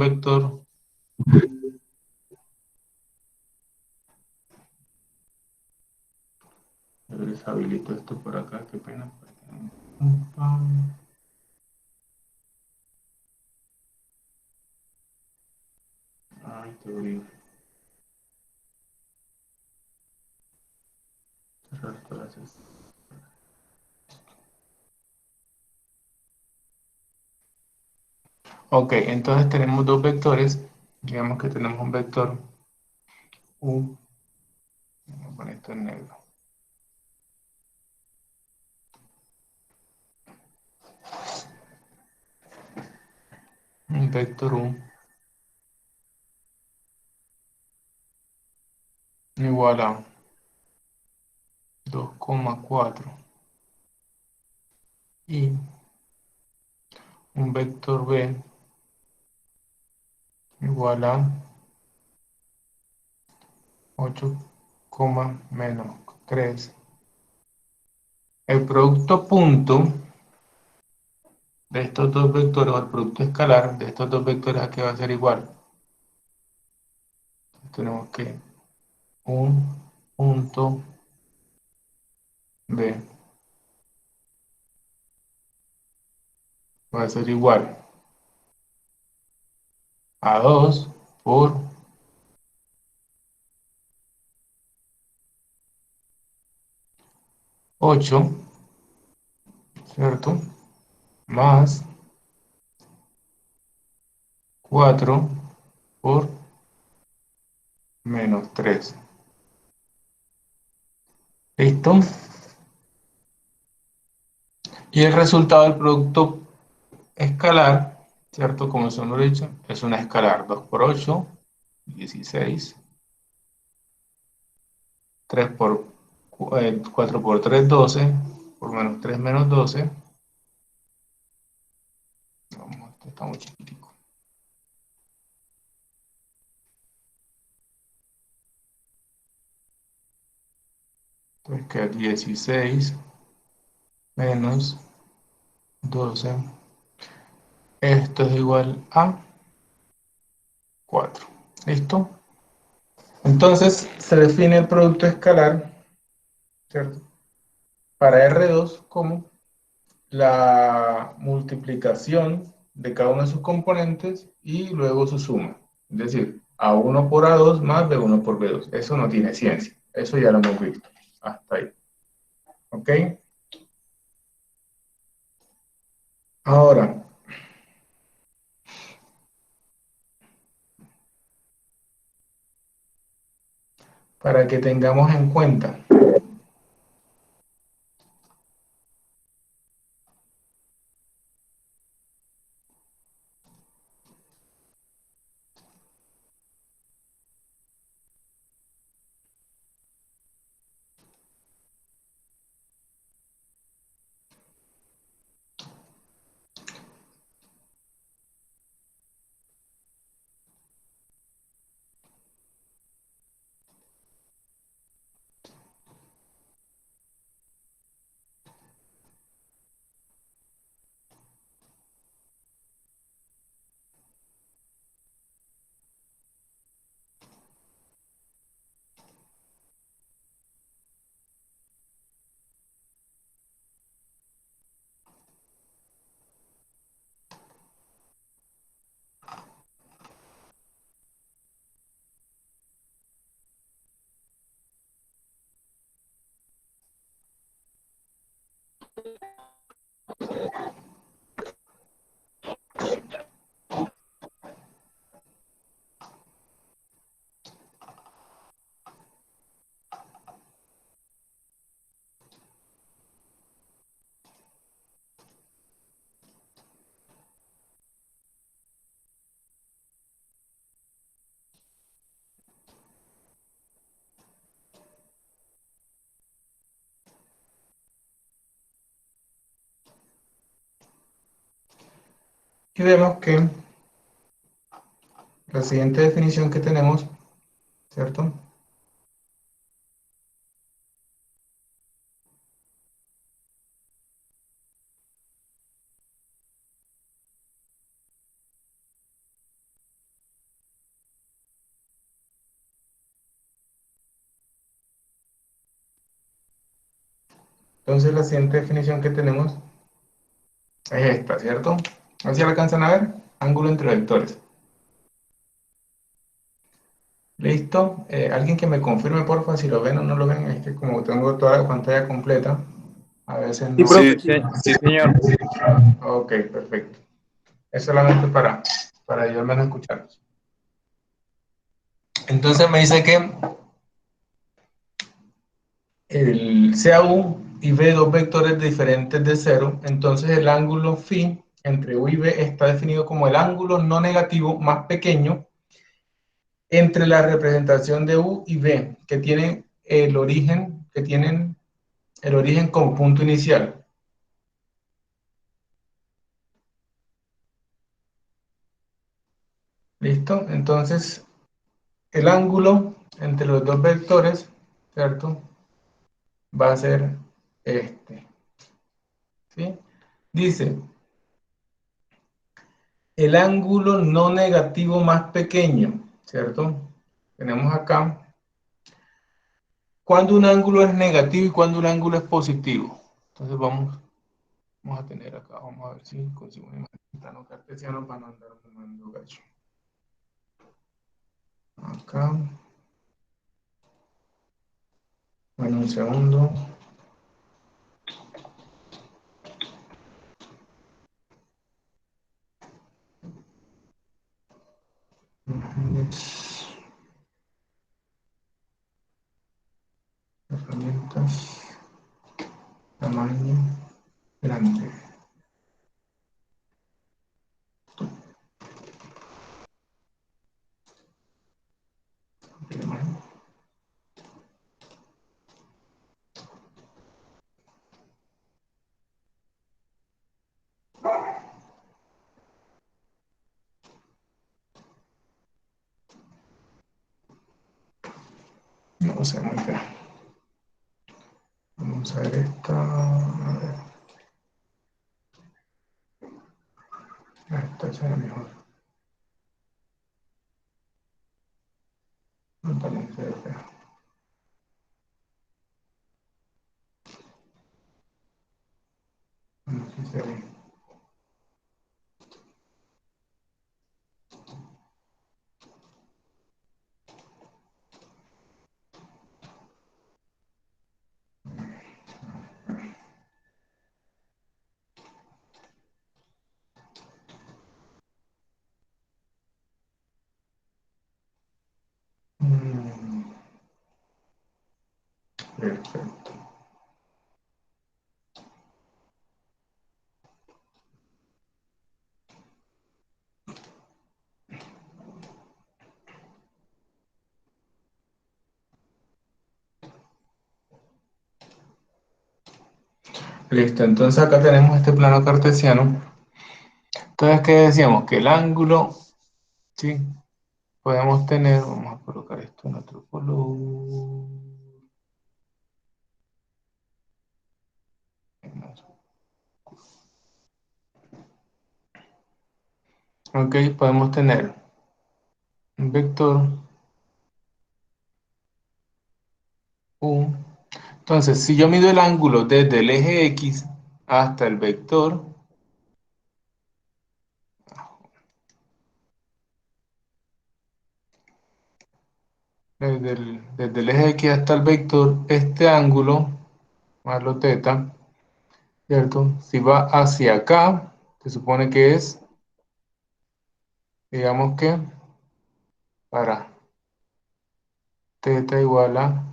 vector. Yo les habilito esto por acá, qué pena. Ay, qué horrible. Cerrar todas estas. Ok, entonces tenemos dos vectores. Digamos que tenemos un vector U. Voy a poner esto en negro. Un vector U igual a 2,4 y un vector B igual a 8, menos 3. El producto punto de estos dos vectores, o el producto escalar de estos dos vectores, aquí va a ser igual. Tenemos que un punto B va a ser igual a 2 por 8, ¿cierto? Más 4 por menos 3. ¿Listo? Y el resultado del producto escalar, ¿cierto? Como se nos ha dicho, es una escalar. 2 por 8, 16. 3 por 4 por 3, 12. Por menos 3 menos 12. Vamos, esto está muy chiquitico. Entonces queda 16 menos 12. Esto es igual a 4. ¿Listo? Entonces se define el producto escalar, ¿cierto? Para R2 como la multiplicación de cada uno de sus componentes y luego su suma. Es decir, A1 por A2 más B1 por B2. Eso no tiene ciencia. Eso ya lo hemos visto. Hasta ahí. ¿Ok? Ahora, para que tengamos en cuenta, y vemos que la siguiente definición que tenemos, ¿cierto? Entonces la siguiente definición que tenemos es esta, ¿cierto? ¿Así la alcanzan a ver? Ángulo entre vectores. ¿Listo? Alguien que me confirme, porfa, si lo ven o no lo ven. Es que como tengo toda la pantalla completa, a veces Sí, no. profe, Sí, sí, sí, señor. Ok, perfecto. Es solamente para yo al menos escucharlos. Entonces me dice que el CAU y B, dos vectores diferentes de cero, entonces el ángulo phi entre U y B está definido como el ángulo no negativo más pequeño entre la representación de U y B, que tienen el origen como punto inicial. ¿Listo? Entonces, el ángulo entre los dos vectores, ¿cierto? Va a ser este, ¿sí? Dice, el ángulo no negativo más pequeño, ¿cierto? Tenemos acá, cuando un ángulo es negativo y cuando un ángulo es positivo. Entonces vamos a tener acá, vamos a ver si consigo una imagen plano cartesiano para no andar mamando gacho. Acá, bueno, un segundo. Herramientas, tamaño, grande. No sé muy bien. Vamos a ver esta. A ver, esta será mejor. No, también se ve fea. No sé si se ve. Mm, perfecto. Listo, entonces acá tenemos este plano cartesiano. Entonces, ¿qué decíamos? Que el ángulo, ¿sí? Podemos tener, vamos a colocar esto en otro color. Ok, podemos tener un vector U. Entonces, si yo mido el ángulo desde el eje X hasta el vector, desde el eje X hasta el vector, este ángulo, más lo teta, ¿cierto? Si va hacia acá, se supone que es, digamos que, para teta igual a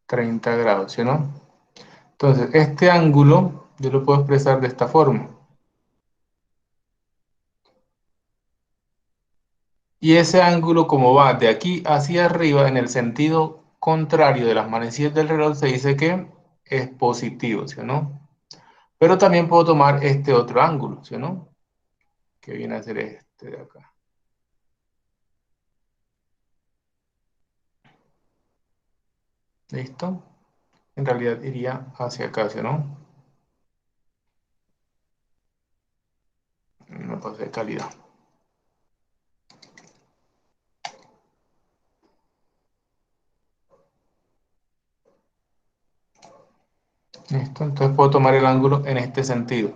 30 grados, ¿sí o no? Entonces, este ángulo yo lo puedo expresar de esta forma. Y ese ángulo, como va de aquí hacia arriba en el sentido contrario de las manecillas del reloj, se dice que es positivo, ¿sí o no? Pero también puedo tomar este otro ángulo, ¿sí o no? Que viene a ser este de acá. ¿Listo? En realidad iría hacia acá, ¿sí o no? Me pasé de calidad. ¿Listo? Entonces puedo tomar el ángulo en este sentido.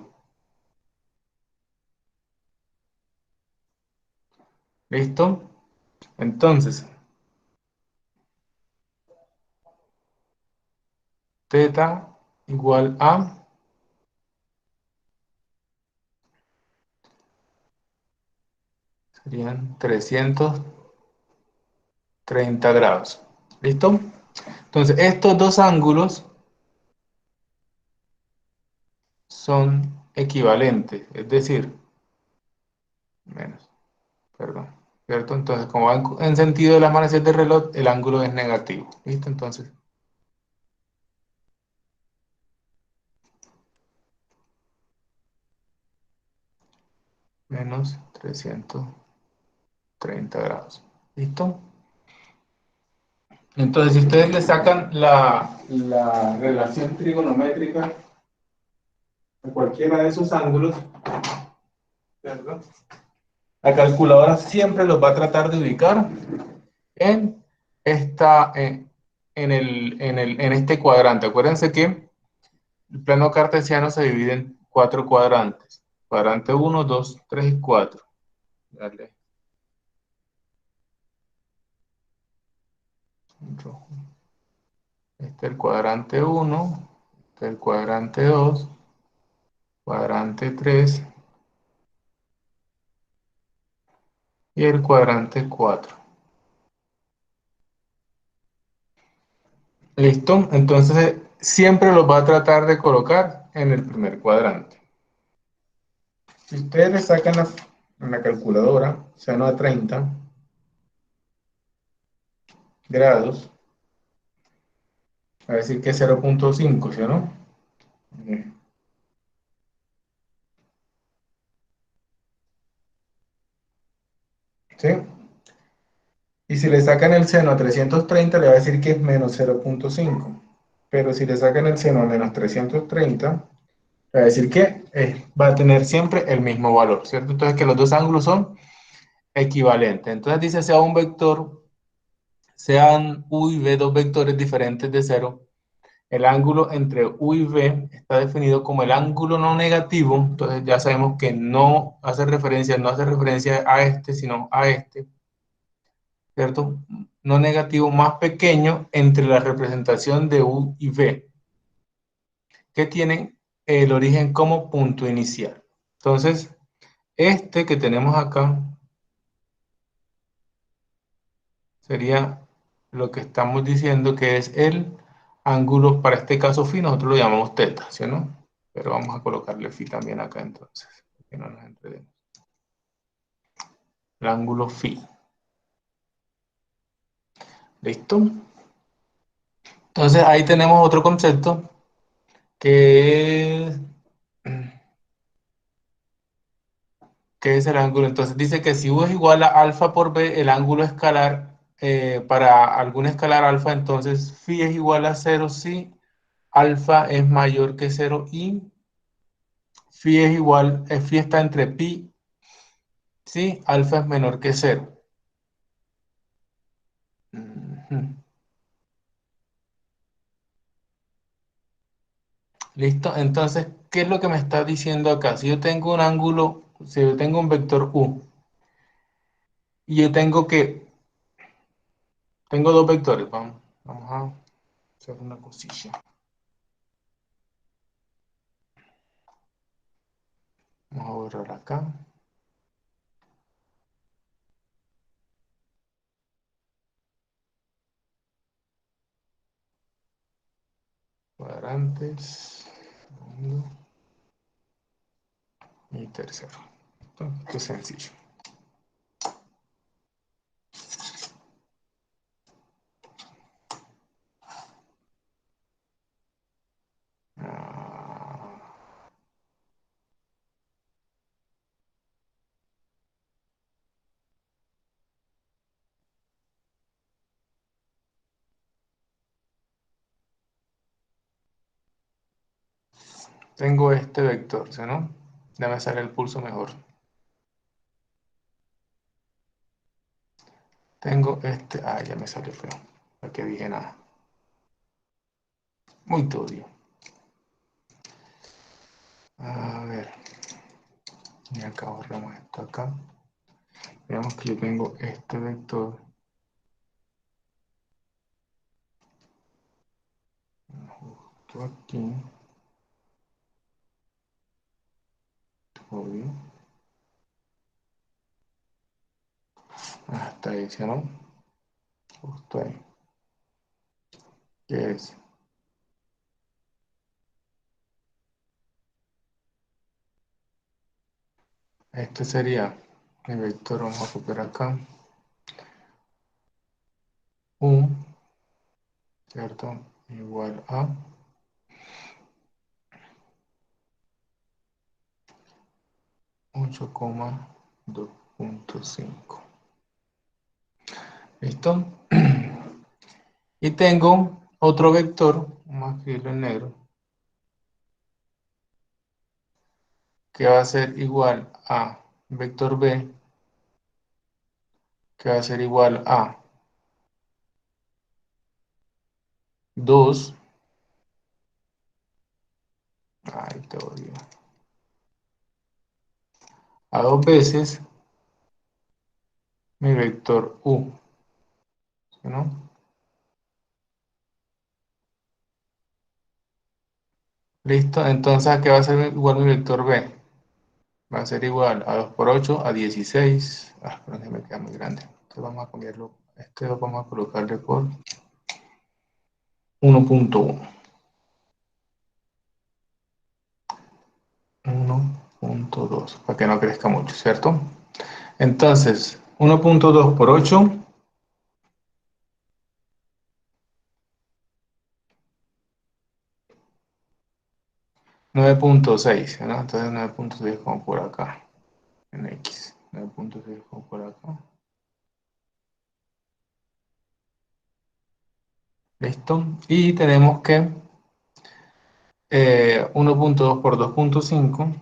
¿Listo? Entonces, teta igual a, serían 330 grados. ¿Listo? Entonces, estos dos ángulos son equivalentes, es decir, menos, perdón, ¿cierto? Entonces, como va en sentido del amanecer del reloj, el ángulo es negativo. ¿Listo? Entonces, menos 330 grados. ¿Listo? Entonces, si ustedes le sacan la relación trigonométrica a cualquiera de esos ángulos, ¿cierto? La calculadora siempre los va a tratar de ubicar en, esta, en este cuadrante. Acuérdense que el plano cartesiano se divide en cuatro cuadrantes. Cuadrante uno, 2, 3 y 4. Dale. Rojo. Este es el cuadrante uno, este es el cuadrante 2, cuadrante 3 y el cuadrante 4. ¿Listo? Entonces siempre los va a tratar de colocar en el primer cuadrante. Si ustedes le sacan en la calculadora seno de 30 grados, va a decir que es 0,5, ¿sí o no? ¿Sí? Y si le sacan el seno a 330, le va a decir que es menos 0,5. Pero si le sacan el seno a menos 330, le va a decir que va a tener siempre el mismo valor, ¿cierto? Entonces que los dos ángulos son equivalentes. Entonces dice sea un vector, sean U y V dos vectores diferentes de cero. El ángulo entre U y V está definido como el ángulo no negativo, entonces ya sabemos que no hace referencia a este, sino a este, ¿cierto? No negativo más pequeño entre la representación de U y V, que tienen el origen como punto inicial. Entonces, este que tenemos acá sería lo que estamos diciendo que es el ángulo, para este caso phi, nosotros lo llamamos teta, ¿sí o no? Pero vamos a colocarle phi también acá entonces, que no nos enredemos. El ángulo phi. ¿Listo? Entonces ahí tenemos otro concepto que es, que es el ángulo. Entonces dice que si U es igual a alfa por B, el ángulo escalar, para algún escalar alfa, entonces phi es igual a cero si alfa es mayor que cero y phi es igual, phi está entre pi si alfa es menor que cero. ¿Listo? Entonces, ¿qué es lo que me está diciendo acá? Si yo tengo un ángulo, si yo tengo un vector U y yo tengo dos vectores, vamos a hacer una cosilla. Vamos a borrar acá. Cuadrantes. Segundo y tercero. Esto es sencillo. Ah, tengo este vector, ¿sí, no? Ya me sale el pulso mejor. Tengo este. Ah, ya me salió feo. Para que dije nada. Muy turbio. A ver, y acá borramos esto acá. Veamos que yo tengo este vector justo aquí, obvio, hasta ahí, ¿sí, no? Justo ahí. ¿Qué es? Este sería mi vector, vamos a copiar acá, U, ¿cierto? Igual a 8,2.5. ¿Listo? Y tengo otro vector, vamos a escribirlo en negro, que va a ser igual a vector B, que va a ser igual a 2, ay, te odio, a 2 veces mi vector U, ¿sí, no? ¿Listo? Entonces, ¿a qué va a ser igual mi vector B? Va a ser igual a 2 por 8 a 16. Ah, pero que me queda muy grande. Entonces vamos a cambiarlo. Este lo vamos a colocarle por 1.1. 1.2, para que no crezca mucho, ¿cierto? Entonces, 1.2 por 8, 9.6, ¿no? Entonces 9.6 como por acá, en X. 9.6 como por acá. ¿Listo? Y tenemos que 1.2 por 2.5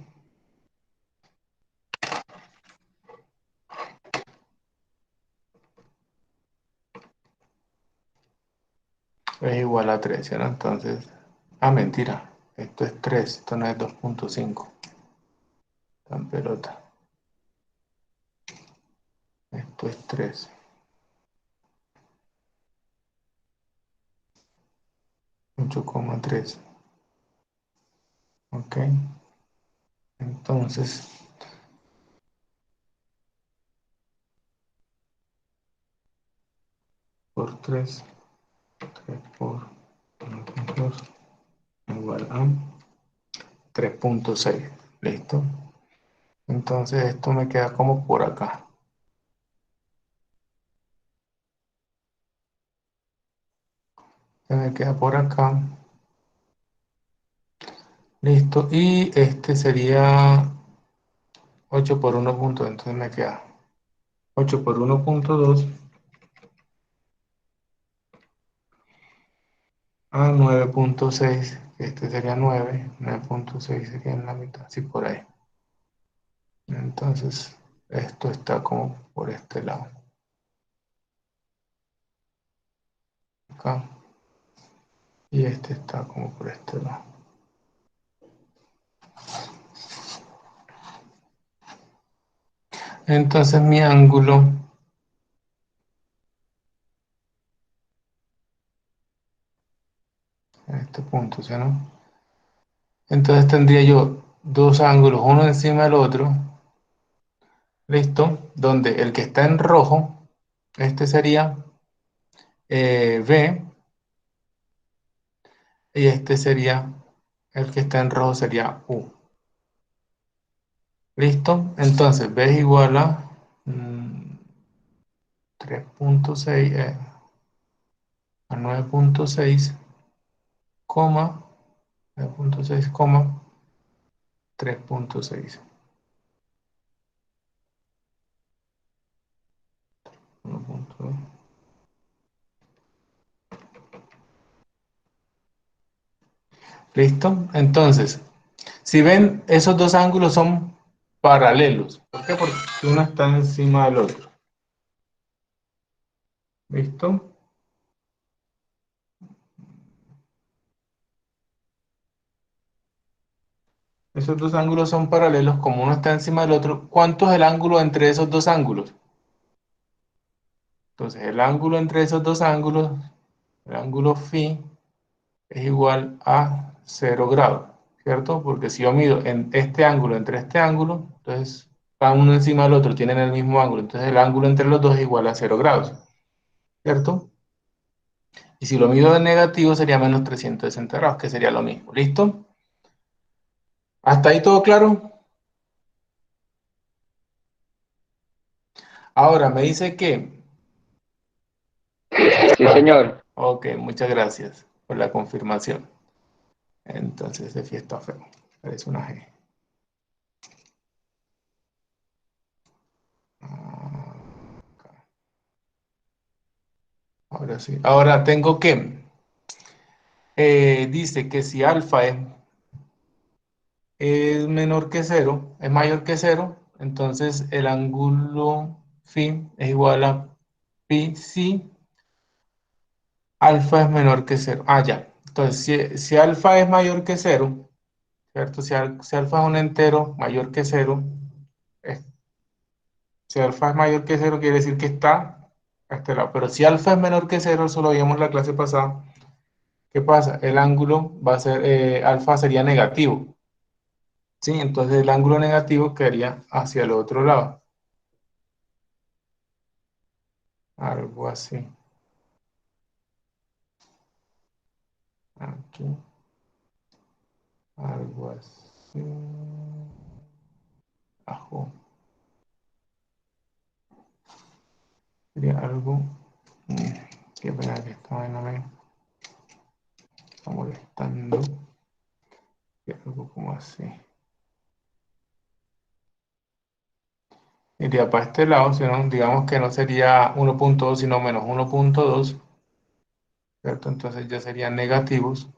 es igual a 13, ¿no? Entonces, mentira. Esto es 3, esto no es 2.5. Tan pelota. Esto es 3. 8,3. Ok. Entonces, por 3, 3 por 1.2 igual a 3.6. ¿Listo? Entonces esto me queda como por acá. Se me queda por acá. Listo. Y este sería 8 por 1 punto. Entonces me queda 8 por 1.2 a 9.6. Este sería 9. 9.6 sería en la mitad. Así por ahí. Entonces esto está como por este lado. Acá. Y este está como por este lado. Entonces mi ángulo, en este punto, ¿sí, no? Entonces tendría yo dos ángulos, uno encima del otro, ¿listo? Donde el que está en rojo, este sería B, y este sería, el que está en rojo sería U. ¿Listo? Entonces B es igual a 3.6, a 9.6, 9.6, 3.6. 1.2. ¿Listo? Entonces, si ven, esos dos ángulos son paralelos. ¿Por qué? Porque uno está encima del otro. ¿Listo? Esos dos ángulos son paralelos, como uno está encima del otro. ¿Cuánto es el ángulo entre esos dos ángulos? Entonces, el ángulo entre esos dos ángulos, el ángulo phi, es igual a 0 grados, ¿cierto? Porque si yo mido en este ángulo entre este ángulo, entonces van uno encima del otro, tienen el mismo ángulo, entonces el ángulo entre los dos es igual a 0 grados, ¿cierto? Y si lo mido en negativo sería menos 360 grados, que sería lo mismo, ¿listo? ¿Hasta ahí todo claro? Ahora me dice que, Sí, señor. ok, muchas gracias por la confirmación. Entonces, de fiesta feo, parece una G. Ah, ahora sí. Ahora tengo que, dice que si alfa es menor que cero, es mayor que cero, entonces el ángulo phi es igual a pi si alfa es menor que cero. Ah, ya. Entonces, si alfa es mayor que cero, ¿cierto? Si alfa es un entero mayor que cero, eh, si alfa es mayor que cero, quiere decir que está a este lado. Pero si alfa es menor que cero, eso lo vimos en la clase pasada. ¿Qué pasa? El ángulo va a ser, alfa sería negativo. ¿Sí? Entonces el ángulo negativo quedaría hacia el otro lado. Algo así. Aquí. Algo así. Ajo. Sería algo. mm, Qué pena que esta vaina me está molestando. Algo como así. Iría para este lado, si no, digamos que no sería 1.2 sino menos 1.2, ¿cierto? Entonces ya serían negativos.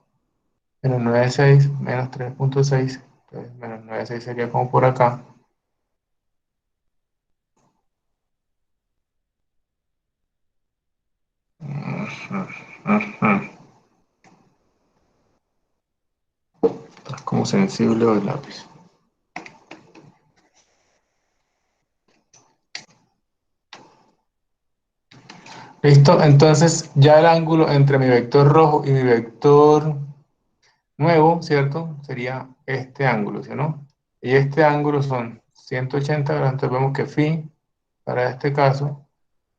Menos 9,6 menos 3.6. Entonces menos 9,6 sería como por acá. Ujú, ujú. Es como sensible o el lápiz. ¿Listo? Entonces ya el ángulo entre mi vector rojo y mi vector nuevo, ¿cierto? Sería este ángulo, ¿sí o no? Y este ángulo son 180 grados, entonces vemos que phi, para este caso,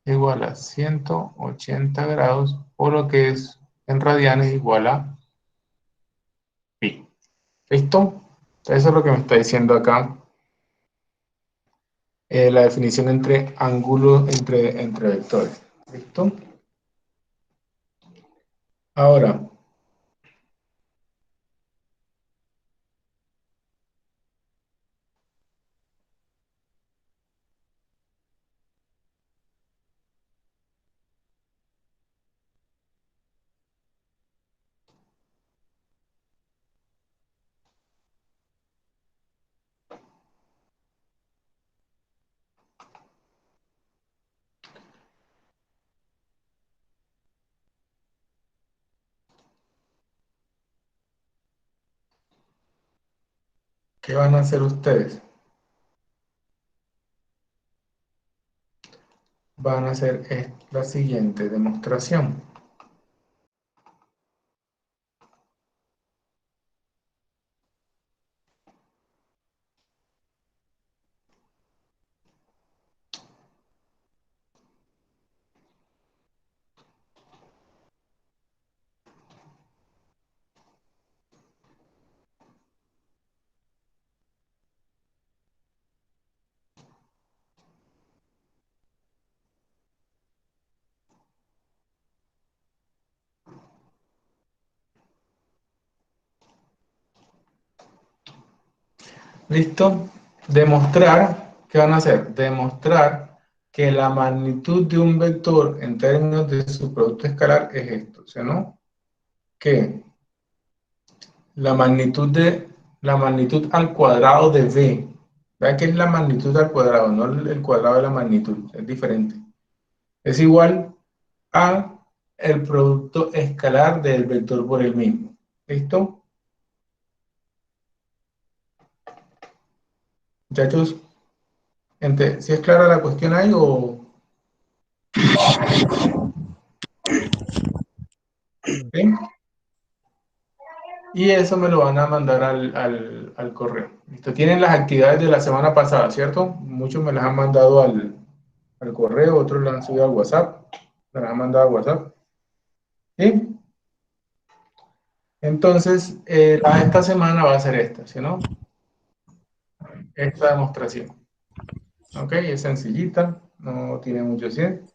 es igual a 180 grados, o lo que es en radianes igual a pi. ¿Listo? Eso es lo que me está diciendo acá, la definición entre ángulos, entre vectores. ¿Listo? Ahora, ¿qué van a hacer ustedes? Van a hacer la siguiente demostración. ¿Listo? Demostrar, ¿qué van a hacer? Demostrar que la magnitud de un vector en términos de su producto escalar es esto, ¿sí o no? Que la magnitud al cuadrado de v, ¿verdad que es la magnitud al cuadrado, no el cuadrado de la magnitud? Es diferente. Es igual a el producto escalar del vector por el mismo. ¿Listo? Muchachos, si es clara la cuestión ahí o... ¿Sí? Y eso me lo van a mandar al correo. ¿Listo? Tienen las actividades de la semana pasada, ¿cierto? Muchos me las han mandado al correo, otros las han subido al WhatsApp. Me las han mandado al WhatsApp. ¿Sí? Entonces, la de esta semana va a ser esta, ¿sí no? Esta demostración. ¿Ok? Es sencillita, no tiene mucho cien.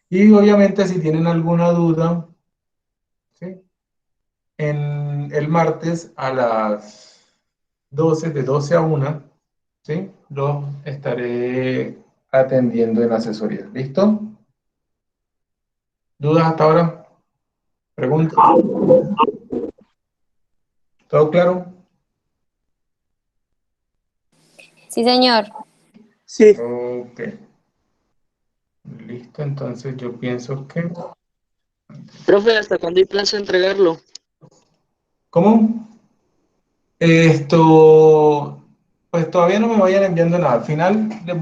Y obviamente si tienen alguna duda, ¿sí? En el martes a las 12 de 12 a una, ¿sí? Los estaré atendiendo en asesoría. ¿Listo? ¿Dudas hasta ahora? ¿Preguntas? ¿Todo claro? Sí, señor. Sí. Ok. Listo, entonces yo pienso que... Profe, ¿hasta cuándo hay plazo de entregarlo? ¿Cómo? Esto, pues todavía no me vayan enviando nada. Al final yo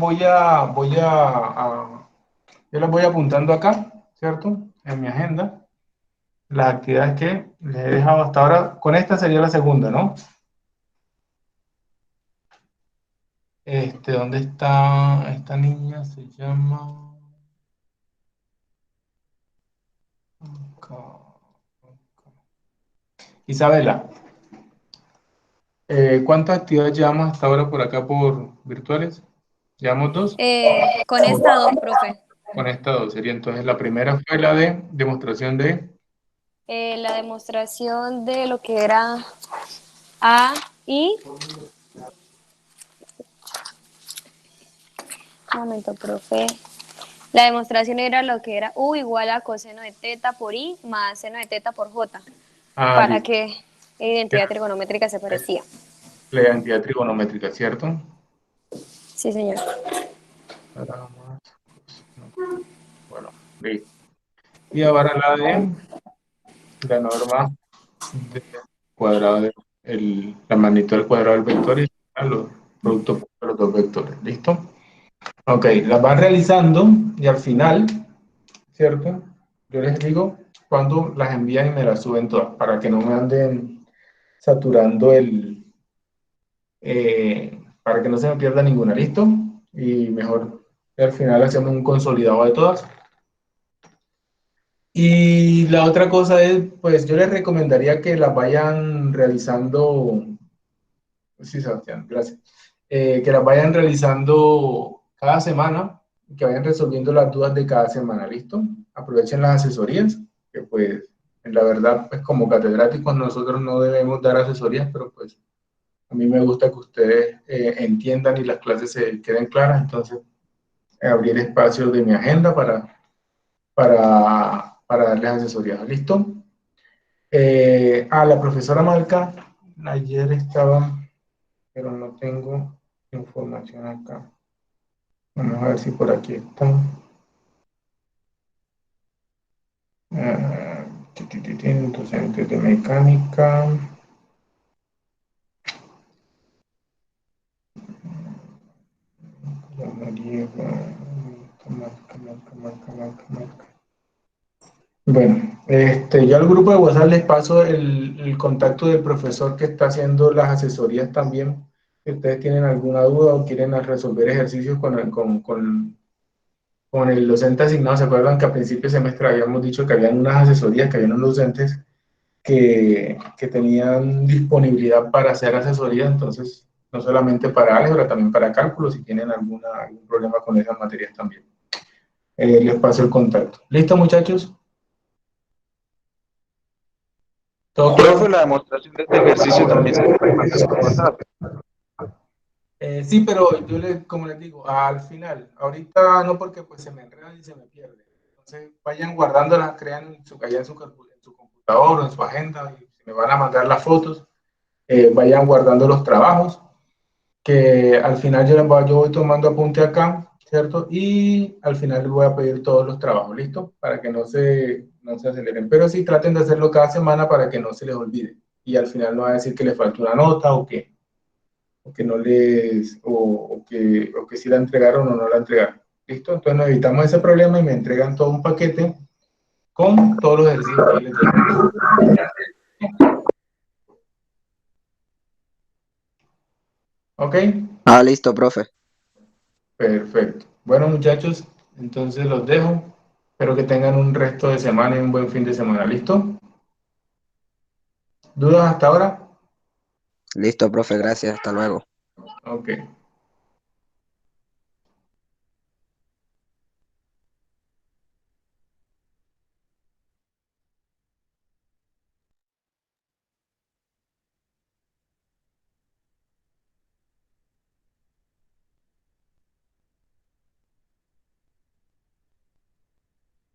les voy apuntando acá, ¿cierto? En mi agenda, las actividades que les he dejado hasta ahora. Con esta sería la segunda, ¿no? ¿Dónde está esta niña? Se llama... Isabela. ¿Cuántas actividades llevamos hasta ahora por acá por virtuales? ¿Llevamos dos? Con esta dos, profe. Con esta dos sería entonces la primera fue la de demostración de... La demostración de lo que era A y... Un momento, profe. La demostración era lo que era U igual a coseno de teta por I más seno de teta por J, Ah, para listo. que identidad trigonométrica se parecía. La identidad trigonométrica, ¿cierto? Sí, señor. Para más, no, bueno, listo. Y ahora la de la norma de cuadrado la magnitud del cuadrado del vector y los productos de los dos vectores. ¿Listo? Ok, las van realizando y al final, ¿cierto? Yo les digo cuando las envían y me las suben todas para que no me anden saturando para que no se me pierda ninguna. ¿Listo? Y mejor al final hacemos un consolidado de todas. Y la otra cosa es, pues yo les recomendaría que las vayan realizando, sí, Sebastián, gracias, que las vayan realizando cada semana, que vayan resolviendo las dudas de cada semana, ¿listo? Aprovechen las asesorías, que pues, en la verdad, pues como catedráticos nosotros no debemos dar asesorías, pero pues a mí me gusta que ustedes entiendan y las clases se queden claras, entonces abrir espacios de mi agenda para darles asesoría, ¿listo? La profesora Malca, ayer estaba, pero no tengo información acá. Vamos a ver si por aquí está. Ah, docentes de mecánica. Bueno, yo al grupo de WhatsApp les paso el contacto del profesor que está haciendo las asesorías también. Si ustedes tienen alguna duda o quieren resolver ejercicios con el docente asignado, ¿se acuerdan que a principio de semestre habíamos dicho que habían unas asesorías, que habían unos docentes que tenían disponibilidad para hacer asesoría? Entonces, no solamente para álgebra, también para cálculo, si tienen algún problema con esas materias también. Les paso el contacto. ¿Listo, muchachos? ¿Todo Profe, claro? la demostración de este ejercicio también se puede mandar por WhatsApp. Sí, pero como les digo, al final, ahorita no, porque pues se me enredan y se me pierde. Entonces vayan guardándolas, crean allá en su computador o en su agenda, y si me van a mandar las fotos, vayan guardando los trabajos, que al final yo voy tomando apunte acá, ¿cierto? Y al final les voy a pedir todos los trabajos, ¿listo? Para que no se aceleren. Pero sí traten de hacerlo cada semana para que no se les olvide. Y al final no va a decir que les falta una nota o qué. o que no les, o que sí la entregaron o no la entregaron. ¿Listo? Entonces nos evitamos ese problema y me entregan todo un paquete con todos los ejercicios que les dejé. ¿Ok? Ah, listo, profe. Perfecto. Bueno, muchachos, entonces los dejo. Espero que tengan un resto de semana y un buen fin de semana. ¿Listo? ¿Dudas hasta ahora? Listo, profe, gracias. Hasta luego. Ok.